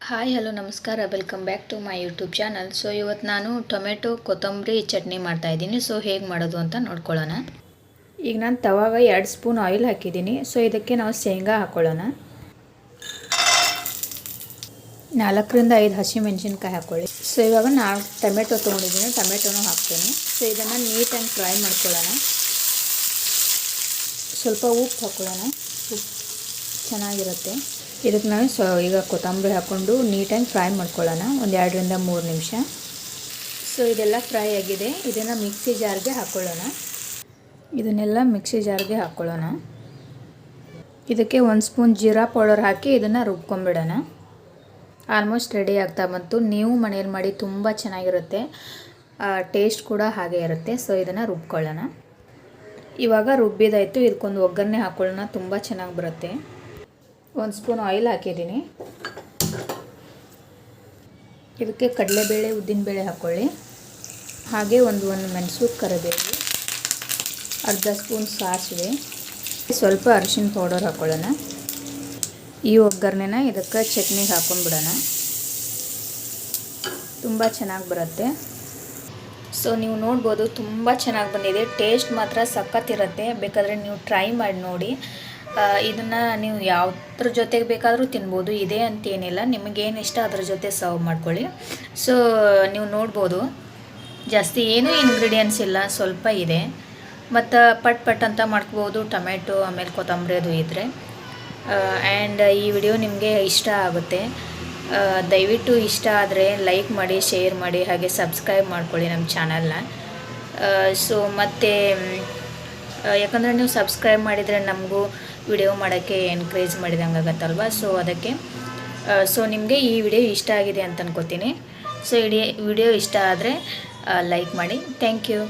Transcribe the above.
Hi hello ನಮಸ್ಕಾರ welcome back to my YouTube channel. So ಇವತ್ತು ನಾನು ಟೊಮೆಟೊ ಕೊತ್ತಂಬರಿ ಚಟ್ನಿ ಮಾಡ್ತಾಯಿದ್ದೀನಿ. ಸೊ ಹೇಗೆ ಮಾಡೋದು ಅಂತ ನೋಡ್ಕೊಳ್ಳೋಣ. ಈಗ ನಾನು ತವಾಗ 2 ಸ್ಪೂನ್ ಆಯಿಲ್ ಹಾಕಿದ್ದೀನಿ. ಸೊ ಇದಕ್ಕೆ ನಾವು ಶೇಂಗಾ ಹಾಕ್ಕೊಳ್ಳೋಣ. 4ರಿಂದ 5 ಹಸಿಮೆಣಸಿನ್ಕಾಯಿ ಹಾಕ್ಕೊಳ್ಳಿ. ಸೊ ಇವಾಗ 4 ಟೊಮೆಟೊ ತೊಗೊಂಡಿದ್ದೀನಿ, ಟೊಮೆಟೊನೂ ಹಾಕ್ತೀನಿ. ಸೊ ಇದನ್ನು ನೀಟಾಗಿ ಫ್ರೈ ಮಾಡ್ಕೊಳ್ಳೋಣ. ಸ್ವಲ್ಪ ಉಪ್ಪು ಹಾಕ್ಕೊಳ್ಳೋಣ, ಉಪ್ಪು ಚೆನ್ನಾಗಿರುತ್ತೆ. ಇದಕ್ಕೆ ನಾವು ಈಗ ಕೊತ್ತಂಬರಿ ಹಾಕ್ಕೊಂಡು ನೀಟಾಗಿ ಫ್ರೈ ಮಾಡ್ಕೊಳ್ಳೋಣ, ಒಂದು 2ರಿಂದ 3 ನಿಮಿಷ. ಸೊ ಇದೆಲ್ಲ ಫ್ರೈ ಆಗಿದೆ. ಇದನ್ನು ಮಿಕ್ಸಿ ಜಾರ್ಗೆ ಹಾಕ್ಕೊಳ್ಳೋಣ. ಇದನ್ನೆಲ್ಲ ಮಿಕ್ಸಿ ಜಾರ್ಗೆ ಹಾಕ್ಕೊಳ್ಳೋಣ. ಇದಕ್ಕೆ 1 ಸ್ಪೂನ್ ಜೀರಾ ಪೌಡರ್ ಹಾಕಿ ಇದನ್ನು ರುಬ್ಕೊಂಬಿಡೋಣ. ಆಲ್ಮೋಸ್ಟ್ ರೆಡಿ ಆಗ್ತಾ ಬಂತು. ನೀವು ಮನೇಲಿ ಮಾಡಿ ತುಂಬ ಚೆನ್ನಾಗಿರುತ್ತೆ, ಟೇಸ್ಟ್ ಕೂಡ ಹಾಗೆ ಇರುತ್ತೆ. ಸೊ ಇದನ್ನು ರುಬ್ಕೊಳ್ಳೋಣ. ಇವಾಗ ರುಬ್ಬಿದಾಯಿತು. ಇದಕ್ಕೊಂದು ಒಗ್ಗರಣೆ ಹಾಕ್ಕೊಳ್ಳೋಣ, ತುಂಬ ಚೆನ್ನಾಗಿ ಬರುತ್ತೆ. 1 ಸ್ಪೂನ್ ಆಯಿಲ್ ಹಾಕಿದ್ದೀನಿ. ಇದಕ್ಕೆ ಕಡಲೆಬೇಳೆ ಉದ್ದಿನಬೇಳೆ ಹಾಕ್ಕೊಳ್ಳಿ. ಹಾಗೆ ಒಂದು ಮೆಣಸು, ಕರಿಬೇವು, ಅರ್ಧ ಸ್ಪೂನ್ ಸಾಸಿವೆ, ಸ್ವಲ್ಪ ಅರಿಶಿನ ಪೌಡರ್ ಹಾಕ್ಕೊಳ್ಳೋಣ. ಈ ಒಗ್ಗರಣೆನ ಇದಕ್ಕೆ ಚಟ್ನಿಗೆ ಹಾಕ್ಕೊಂಡ್ಬಿಡೋಣ. ತುಂಬ ಚೆನ್ನಾಗಿ ಬರುತ್ತೆ. ಸೊ ನೀವು ನೋಡ್ಬೋದು, ತುಂಬ ಚೆನ್ನಾಗಿ ಬಂದಿದೆ. ಟೇಸ್ಟ್ ಮಾತ್ರ ಸಖತ್ತಿರುತ್ತೆ. ಬೇಕಾದರೆ ನೀವು ಟ್ರೈ ಮಾಡಿ ನೋಡಿ. ಇದನ್ನು ನೀವು ಯಾವುದ್ರ ಜೊತೆಗೆ ಬೇಕಾದರೂ ತಿನ್ಬೋದು, ಇದೆ ಅಂತೇನಿಲ್ಲ. ನಿಮಗೇನು ಇಷ್ಟ ಅದ್ರ ಜೊತೆ ಸರ್ವ್ ಮಾಡ್ಕೊಳ್ಳಿ. ಸೊ ನೀವು ನೋಡ್ಬೋದು, ಜಾಸ್ತಿ ಏನೂ ಇಂಗ್ರೀಡಿಯೆಂಟ್ಸ್ ಇಲ್ಲ, ಸ್ವಲ್ಪ ಇದೆ. ಮತ್ತು ಪಟ್ ಅಂತ ಮಾಡ್ಕೋಬೋದು, ಟೊಮೆಟೊ ಆಮೇಲೆ ಕೊತ್ತಂಬರಿ ಅದು ಇದ್ದರೆ. ಆ್ಯಂಡ್ ಈ ವಿಡಿಯೋ ನಿಮಗೆ ಇಷ್ಟ ಆಗುತ್ತೆ. ದಯವಿಟ್ಟು ಇಷ್ಟ ಆದರೆ ಲೈಕ್ ಮಾಡಿ, ಶೇರ್ ಮಾಡಿ, ಹಾಗೆ ಸಬ್ಸ್ಕ್ರೈಬ್ ಮಾಡ್ಕೊಳ್ಳಿ ನಮ್ಮ ಚಾನಲ್ನ. ಸೊ ಮತ್ತು ಯಾಕಂದರೆ ನೀವು ಸಬ್ಸ್ಕ್ರೈಬ್ ಮಾಡಿದರೆ ನಮಗೂ ವಿಡಿಯೋ ಮಾಡೋಕ್ಕೆ ಎನ್ಕರೇಜ್ ಮಾಡಿದಂಗೆ ಆಗುತ್ತಲ್ವ. ಸೊ ಅದಕ್ಕೆ ನಿಮಗೆ ಈ ವಿಡಿಯೋ ಇಷ್ಟ ಆಗಿದೆ ಅಂತ ಅನ್ಕೋತೀನಿ. ಸೊ ವಿಡಿಯೋ ಇಷ್ಟ ಆದರೆ ಲೈಕ್ ಮಾಡಿ. Thank you.